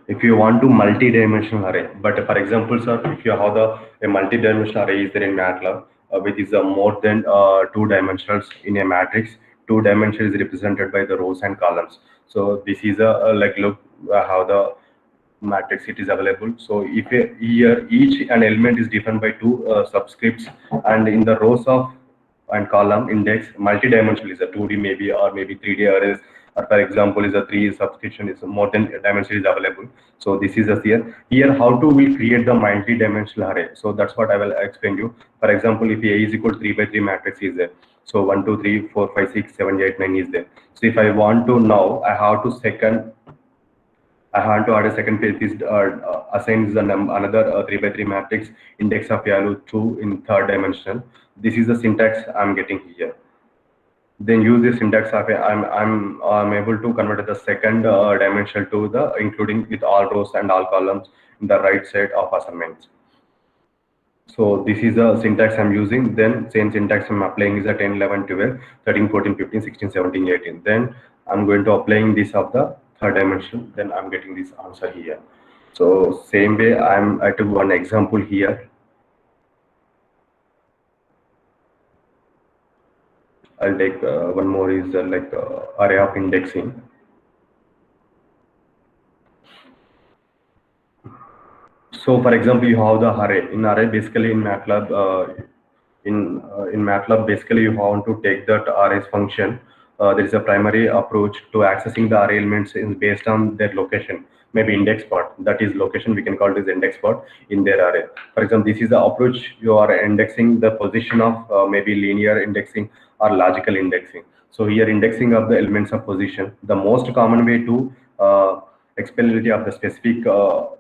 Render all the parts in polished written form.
if you want to multi-dimensional array. But for example, sir, if you have a multi-dimensional array is there in MATLAB, which is more than two dimensionals in a matrix. Two dimensions is represented by the rows and columns. So this is a like look how the matrix it is available. So if here each an element is defined by two subscripts, and in the rows of and column index multi-dimensional is a 2D maybe or maybe 3D arrays, or for example is a 3 subscription is more than dimension is available. So this is a here how to we create the multi-dimensional array. So that's what I will explain you. For example, if A is equal to 3 by 3 matrix is there, so 1 2 3 4 5 6 7 8 9 is there. So if I want to now I have to I want to add a second page. This assigns the another 3 by 3 matrix index of value 2 in third dimension. This is the syntax I'm getting here. Then use the syntax of I'm able to convert the second dimension to the including with all rows and all columns in the right side of assignments. So this is the syntax I'm using. Then same syntax I'm applying is a 10 11 12 13 14 15 16 17 18. Then I'm going to applying this of the third dimension. Then I'm getting this answer here. So same way I took one example here. I'll take one more is like array of indexing. So for example, you have the array. In array, basically in MATLAB, in MATLAB, basically you want to take that arrays function. There is a primary approach to accessing the array elements is based on their location. Maybe index part, that is location, we can call it as index part in their array. For example, this is the approach you are indexing the position of maybe linear indexing or logical indexing. So here indexing of the elements of position, the most common way to explainability of the specific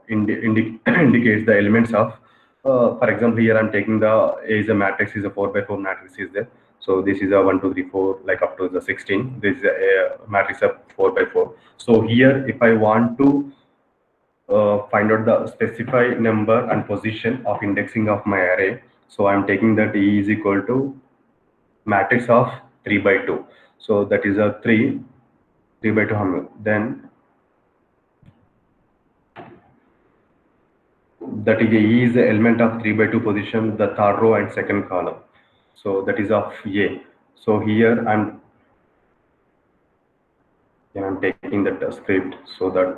indicates the elements of for example, here I'm taking the A is a matrix, is a 4 by 4 matrix is there. So this is a 1 2 3 4 like up to the 16. This is a matrix of 4 by 4. So here if I want to find out the specified number and position of indexing of my array, so I'm taking that E is equal to matrix of 3 by 2. So that is a 3 by 2. Then that is the element of 3 by 2 position, the third row and second column. So that is of A. So here I'm taking that script so that